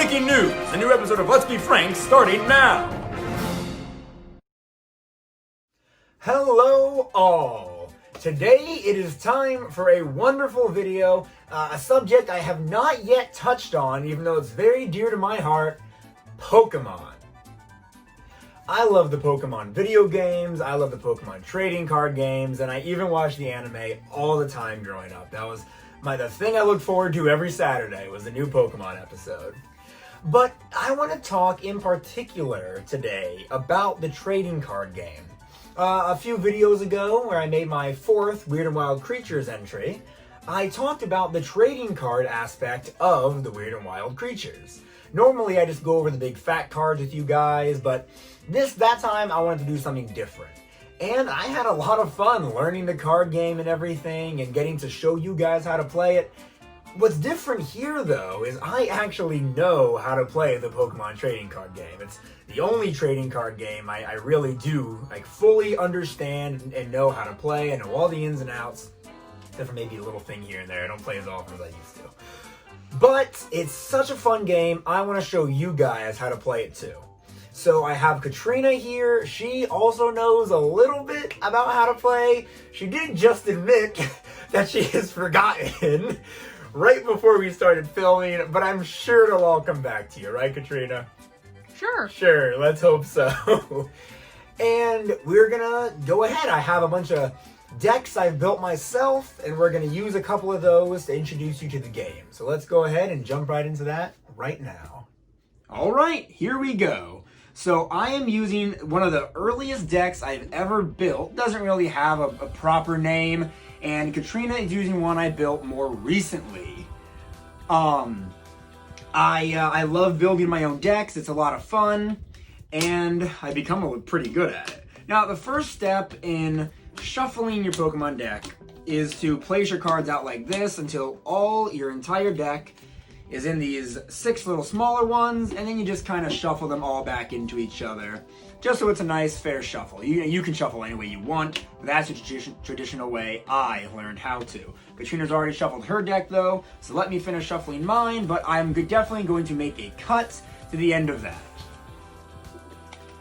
Breaking news! A new episode of Let's Be Frank starting now! Hello all! Today it is time for a wonderful video, a subject I have not yet touched on, even though it's very dear to my heart, Pokemon. I love the Pokemon video games, I love the Pokemon trading card games, and I even watched the anime all the time growing up. That was the thing I looked forward to every Saturday was the new Pokemon episode. But I want to talk in particular today about the trading card game. A few videos ago, where I made my 4th Weird and Wild Creatures entry, I talked about the trading card aspect of the Weird and Wild Creatures. Normally I just go over the big fat cards with you guys, but that time I wanted to do something different. And I had a lot of fun learning the card game and everything and getting to show you guys how to play it. What's different here though is I actually know how to play the Pokemon trading card game. It's the only trading card game I really do fully understand and know how to play. I know all the ins and outs, except for maybe a little thing here and there. I don't play as often as I used to. But it's such a fun game, I want to show you guys how to play it too. So I have Katrina here. She also knows a little bit about how to play. She did just admit that she has forgotten right before we started filming, but I'm sure it'll all come back to you, right, Katrina? Sure. Sure, let's hope so. And we're gonna go ahead. I have a bunch of decks I've built myself, and we're gonna use a couple of those to introduce you to the game. So let's go ahead and jump right into that right now. All right, here we go. So I am using one of the earliest decks I've ever built. Doesn't really have a proper name, and Katrina is using one I built more recently. I love building my own decks. It's a lot of fun, and I become pretty good at it. Now, the first step in shuffling your Pokemon deck is to place your cards out like this until your entire deck is in these 6 little smaller ones, and then you just kind of shuffle them all back into each other, just so it's a nice, fair shuffle. You can shuffle any way you want, but that's the traditional way I learned how to. Katrina's already shuffled her deck though, so let me finish shuffling mine, but I'm definitely going to make a cut to the end of that.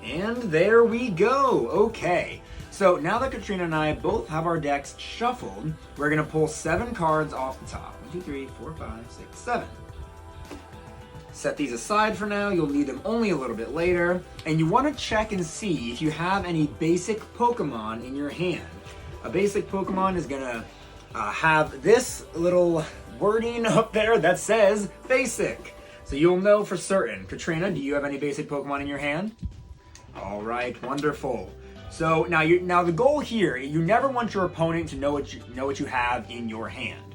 And there we go, okay. So now that Katrina and I both have our decks shuffled, we're gonna pull 7 cards off the top. 1, 2, 3, 4, 5, 6, 7. Set these aside for now, you'll need them only a little bit later. And you want to check and see if you have any basic Pokemon in your hand. A basic Pokemon is gonna have this little wording up there that says basic. So you'll know for certain. Katrina, do you have any basic Pokemon in your hand? All right, wonderful. So now the goal here, you never want your opponent to know what you have in your hand.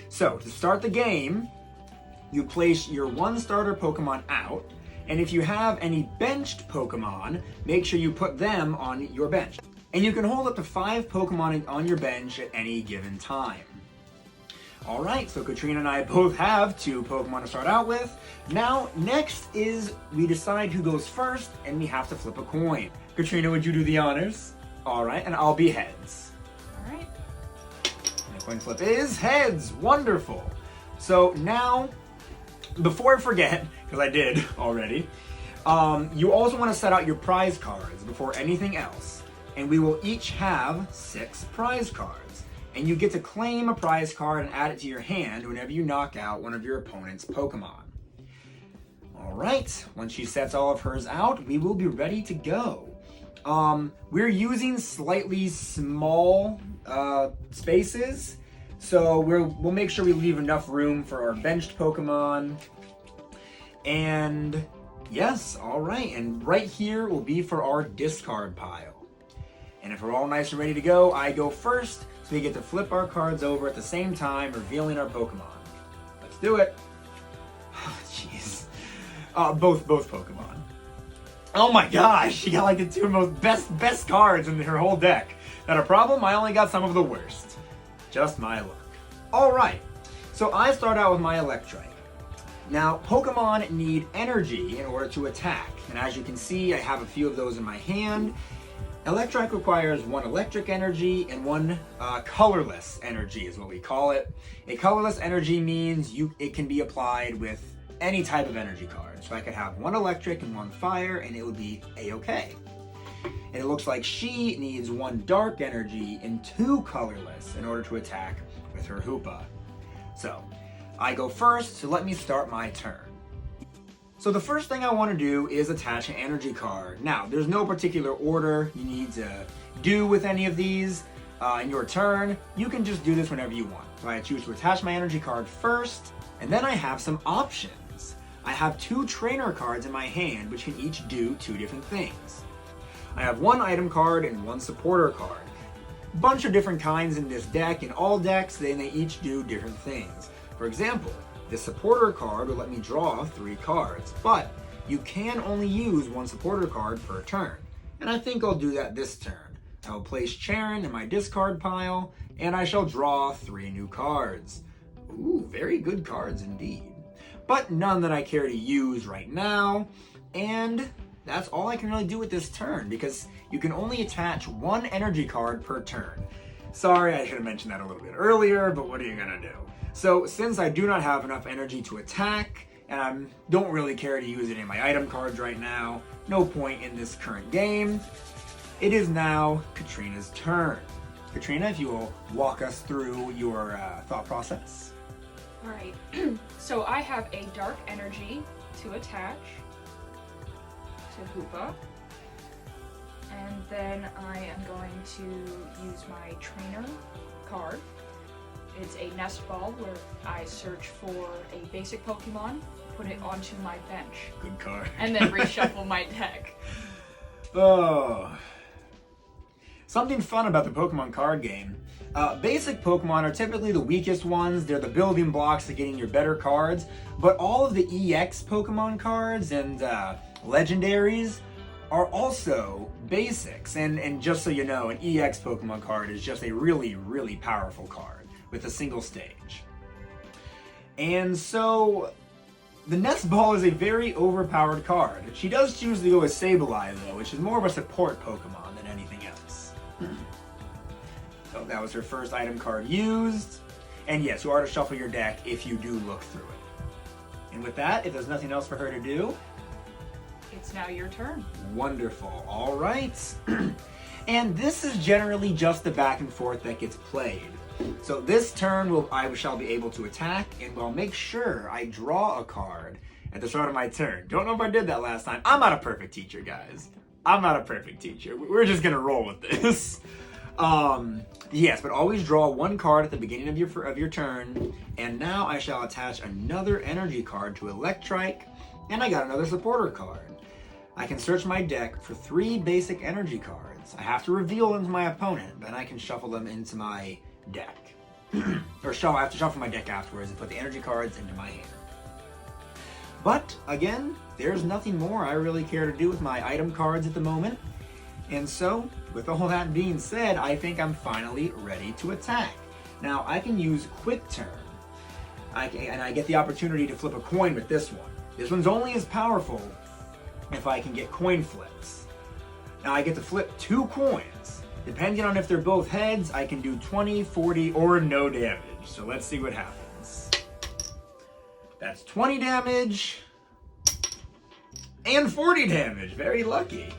So to start the game, you place your 1 starter Pokemon out, and if you have any benched Pokemon, make sure you put them on your bench. And you can hold up to 5 Pokemon on your bench at any given time. Alright, so Katrina and I both have 2 Pokemon to start out with. Now, next is we decide who goes first, and we have to flip a coin. Katrina, would you do the honors? Alright, and I'll be heads. Alright. And the coin flip is heads! Wonderful! So now, before I forget, because I did already, you also want to set out your prize cards before anything else. And we will each have 6 prize cards. And you get to claim a prize card and add it to your hand whenever you knock out one of your opponent's Pokemon. Alright, once she sets all of hers out, we will be ready to go. We're using slightly small spaces, so we'll make sure we leave enough room for our benched Pokemon. And yes, all right. And right here will be for our discard pile. And if we're all nice and ready to go, I go first, so we get to flip our cards over at the same time, revealing our Pokemon. Let's do it. Jeez. Both Pokemon. Oh my gosh, she got the 2 most best cards in her whole deck. Not a problem, I only got some of the worst. Just my luck. Alright, so I start out with my Electrike. Now, Pokemon need energy in order to attack, and as you can see, I have a few of those in my hand. Electrike requires 1 electric energy and 1 colorless energy is what we call it. A colorless energy means it can be applied with any type of energy card. So I could have one electric and one fire, and it would be a-okay. And it looks like she needs one dark energy and two colorless in order to attack with her Hoopa. So I go first, so let me start my turn. So the first thing I want to do is attach an energy card. Now, there's no particular order you need to do with any of these in your turn. You can just do this whenever you want. So I choose to attach my energy card first, and then I have some options. I have two trainer cards in my hand, which can each do two different things. I have one item card and one supporter card. Bunch of different kinds in this deck. In all decks, they each do different things. For example, the supporter card will let me draw 3 cards, but you can only use one supporter card per turn. And I think I'll do that this turn. I will place Charon in my discard pile, and I shall draw 3 new cards. Ooh, very good cards indeed. But none that I care to use right now, and that's all I can really do with this turn, because you can only attach one energy card per turn. Sorry, I should have mentioned that a little bit earlier, but what are you gonna do? So since I do not have enough energy to attack, and I don't really care to use any of my item cards right now, no point in this current game, it is now Katrina's turn. Katrina, if you will walk us through your thought process. All right, so I have a dark energy to attach to Hoopa, and then I am going to use my trainer card. It's a nest ball where I search for a basic Pokemon, put it onto my bench. Good card. And then reshuffle my deck. Oh. Something fun about the Pokemon card game. Basic Pokemon are typically the weakest ones. They're the building blocks to getting your better cards. But all of the EX Pokemon cards and legendaries are also basics. And just so you know, an EX Pokemon card is just a really, really powerful card with a single stage. And so the Nest Ball is a very overpowered card. She does choose to go with Sableye though, which is more of a support Pokemon than anything else. So that was her first item card used. And yes, you are to shuffle your deck if you do look through it. And with that, if there's nothing else for her to do, it's now your turn. Wonderful. All right. And this is generally just the back and forth that gets played. So this turn I shall be able to attack, and I'll make sure I draw a card at the start of my turn. Don't know if I did that last time. I'm not a perfect teacher, guys. I'm not a perfect teacher. We're just gonna roll with this. Yes, but always draw one card at the beginning of your turn, and now I shall attach another energy card to Electrike, and I got another supporter card. I can search my deck for 3 basic energy cards. I have to reveal them to my opponent, but I can shuffle them into my deck. I have to shuffle my deck afterwards and put the energy cards into my hand. But again, there's nothing more I really care to do with my item cards at the moment. And so, with all that being said, I think I'm finally ready to attack. Now, I can use Quick Turn. And I get the opportunity to flip a coin with this one. This one's only as powerful if I can get coin flips. Now, I get to flip 2 coins. Depending on if they're both heads, I can do 20, 40, or no damage. So let's see what happens. That's 20 damage and 40 damage. Very lucky.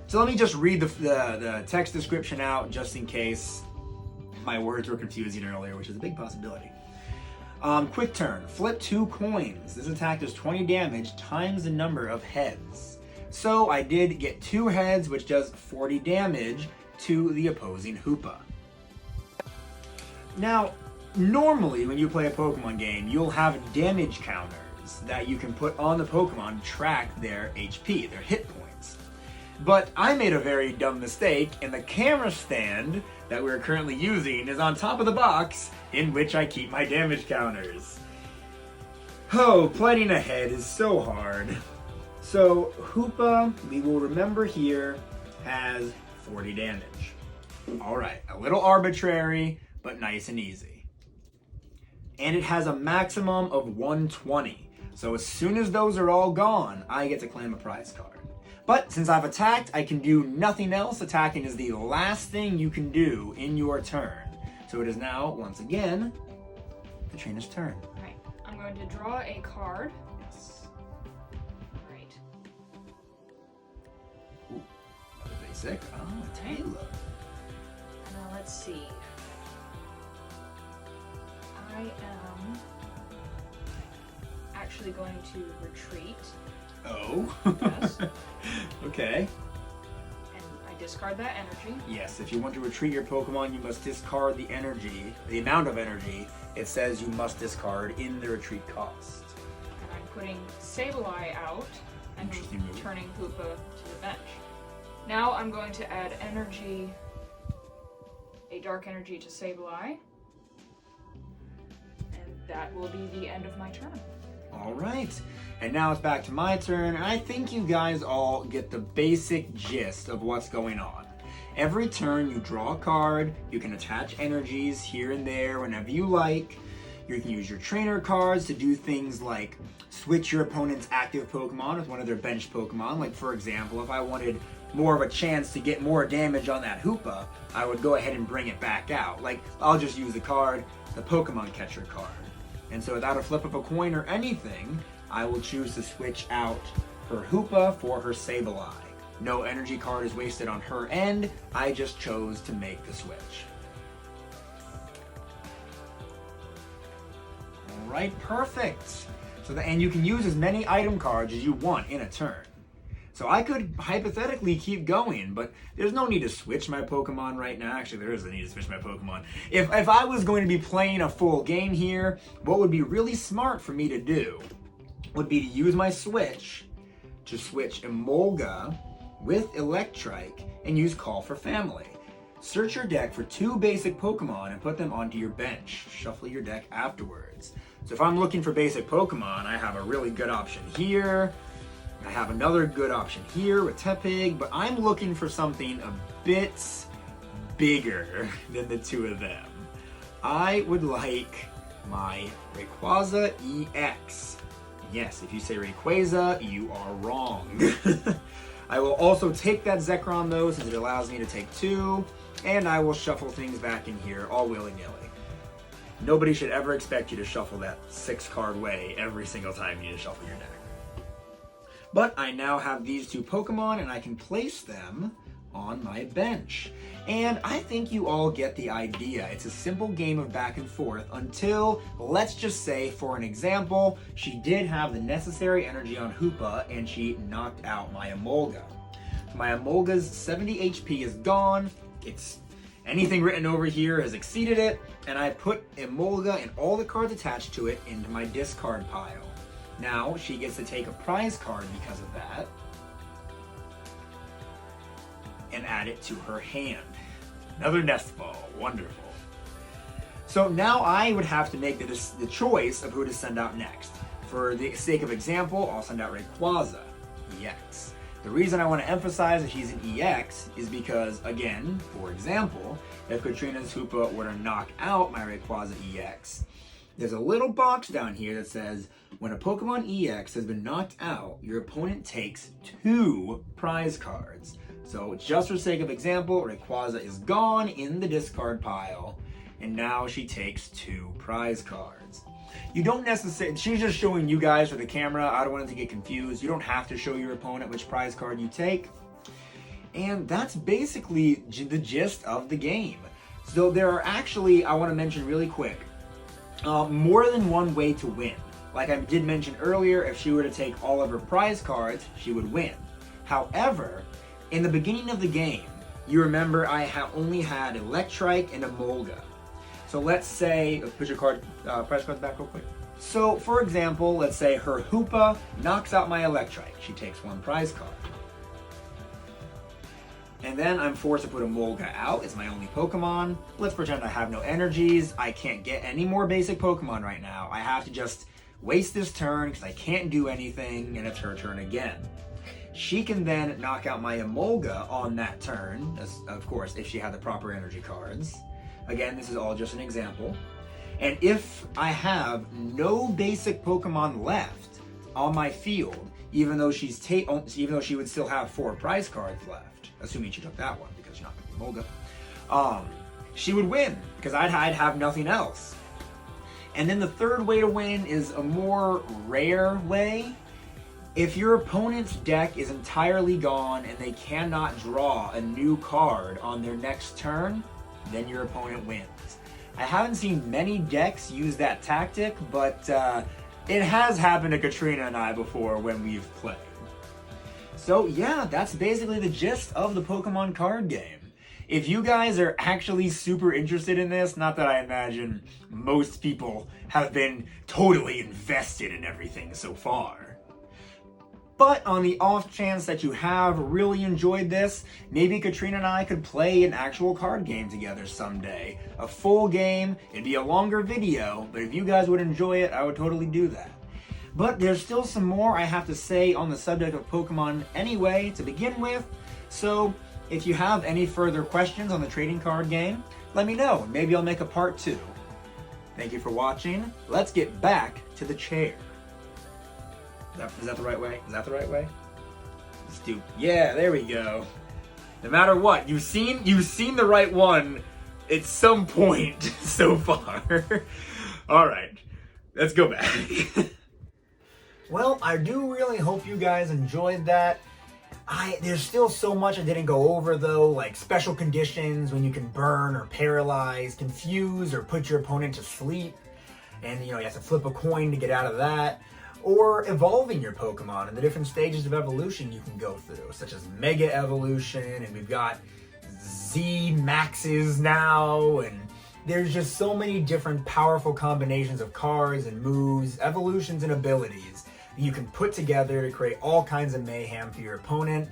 So let me just read the text description out just in case my words were confusing earlier, which is a big possibility. Quick turn. Flip 2 coins. This attack does 20 damage times the number of heads. So I did get 2 heads, which does 40 damage to the opposing Hoopa. Now, normally when you play a Pokemon game, you'll have damage counters that you can put on the Pokemon to track their HP, their hit points. But I made a very dumb mistake, and the camera stand that we're currently using is on top of the box in which I keep my damage counters. Oh, planning ahead is so hard. So, Hoopa, we will remember here, has 40 damage. Alright, a little arbitrary, but nice and easy. And it has a maximum of 120. So as soon as those are all gone, I get to claim a prize card. But since I've attacked, I can do nothing else. Attacking is the last thing you can do in your turn. So it is now, once again, Katrina's turn. Alright, I'm going to draw a card. Yes. Right. Ooh, another basic. Oh, Taylor. Now let's see. I am actually going to retreat. Oh. Yes. Okay. And I discard that energy. Yes, if you want to retreat your Pokemon, you must discard the energy, the amount of energy it says you must discard in the retreat cost. And I'm putting Sableye out and Interesting move. turning Hoopa to the bench. Now I'm going to add energy, a dark energy to Sableye. And that will be the end of my turn. All right, and now it's back to my turn, and I think you guys all get the basic gist of what's going on. Every turn you draw a card, you can attach energies here and there whenever you like. You can use your trainer cards to do things like switch your opponent's active Pokemon with one of their bench Pokemon. Like for example, if I wanted more of a chance to get more damage on that Hoopa, I would go ahead and bring it back out. Like I'll just use the card, the Pokemon Catcher card. And so without a flip of a coin or anything, I will choose to switch out her Hoopa for her Sableye. No energy card is wasted on her end. I just chose to make the switch. All right, perfect. So and you can use as many item cards as you want in a turn. So I could hypothetically keep going, but there's no need to switch my Pokemon right now. Actually, there is a need to switch my Pokemon. If I was going to be playing a full game here, what would be really smart for me to do would be to use my switch to switch Emolga with Electrike and use Call for Family. Search your deck for 2 basic Pokemon and put them onto your bench. Shuffle your deck afterwards. So if I'm looking for basic Pokemon, I have a really good option here. I have another good option here with Tepig, but I'm looking for something a bit bigger than the 2 of them. I would like my Rayquaza EX. Yes, if you say Rayquaza, you are wrong. I will also take that Zekrom though, since it allows me to take 2, and I will shuffle things back in here all willy-nilly. Nobody should ever expect you to shuffle that 6-card way every single time you shuffle your deck. But I now have these 2 Pokemon and I can place them on my bench. And I think you all get the idea. It's a simple game of back and forth until, let's just say, for an example, she did have the necessary energy on Hoopa and she knocked out my Emolga. My Emolga's 70 HP is gone. Anything written over here has exceeded it, and I put Emolga and all the cards attached to it into my discard pile. Now, she gets to take a prize card because of that and add it to her hand. Another nest ball. Wonderful. So now I would have to make the choice of who to send out next. For the sake of example, I'll send out Rayquaza EX. The reason I want to emphasize that she's an EX is because, again, for example, if Katrina's Hoopa were to knock out my Rayquaza EX, there's a little box down here that says, when a Pokemon EX has been knocked out, your opponent takes 2 prize cards. So just for sake of example, Rayquaza is gone in the discard pile, and now she takes 2 prize cards. You don't necessarily, she's just showing you guys for the camera. I don't want it to get confused. You don't have to show your opponent which prize card you take. And that's basically the gist of the game. So there are actually, I want to mention really quick, more than one way to win. Like I did mention earlier, if she were to take all of her prize cards, she would win. However, in the beginning of the game, you remember I only had Electrike and Emolga. So let's say, put your prize cards back real quick. So for example, let's say her Hoopa knocks out my Electrike. She takes 1 prize card. And then I'm forced to put Emolga out. It's my only Pokemon. Let's pretend I have no energies. I can't get any more basic Pokemon right now. I have to just waste this turn because I can't do anything, and it's her turn again. She can then knock out my Emolga on that turn, as, of course, if she had the proper energy cards. Again, this is all just an example. And if I have no basic Pokemon left on my field, even though she would still have 4 prize cards left, assuming she took that one because you're not going to be Emolga, she would win because I'd have nothing else. And then the third way to win is a more rare way. If your opponent's deck is entirely gone and they cannot draw a new card on their next turn, then your opponent wins. I haven't seen many decks use that tactic, but it has happened to Katrina and I before when we've played. So yeah, that's basically the gist of the Pokemon card game. If you guys are actually super interested in this, not that I imagine most people have been totally invested in everything so far, but on the off chance that you have really enjoyed this, maybe Katrina and I could play an actual card game together someday. A full game, it'd be a longer video, but if you guys would enjoy it, I would totally do that. But there's still some more I have to say on the subject of Pokemon anyway to begin with, so if you have any further questions on the trading card game, let me know. Maybe I'll make a part 2. Thank you for watching. Let's get back to the chair. Is that the right way? Is that the right way? Let's do. Yeah, there we go. No matter what, you've seen the right one at some point so far. All right, let's go back. Well, I do really hope you guys enjoyed that. There's still so much I didn't go over though, like special conditions when you can burn or paralyze, confuse, or put your opponent to sleep. And you have to flip a coin to get out of that. Or evolving your Pokemon and the different stages of evolution you can go through, such as Mega Evolution, and we've got Z Maxes now, and there's just so many different powerful combinations of cards and moves, evolutions, and abilities that you can put together to create all kinds of mayhem for your opponent.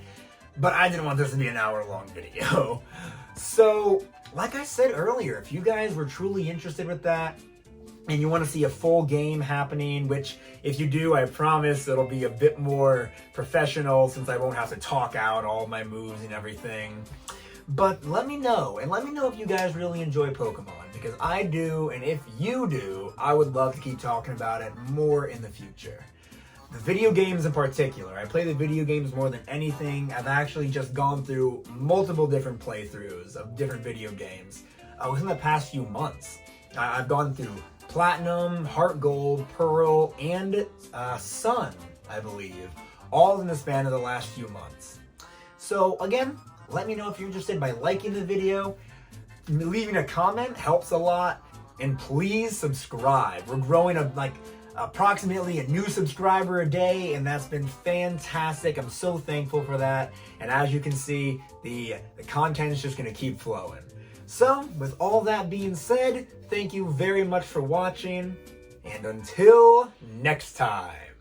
But I didn't want this to be an hour-long video. So, like I said earlier, if you guys were truly interested with that, and you want to see a full game happening, which if you do, I promise it'll be a bit more professional since I won't have to talk out all my moves and everything. But let me know, and let me know if you guys really enjoy Pokemon, because I do, and if you do, I would love to keep talking about it more in the future. The video games in particular, I play the video games more than anything. I've actually just gone through multiple different playthroughs of different video games within the past few months. I've gone through Platinum, Heart Gold, Pearl, and Sun, I believe, all in the span of the last few months. So again, let me know if you're interested by liking the video. Leaving a comment helps a lot, and please subscribe. We're growing approximately a new subscriber a day, and that's been fantastic. I'm so thankful for that. And as you can see, the content is just going to keep flowing. So, with all that being said, thank you very much for watching, and until next time.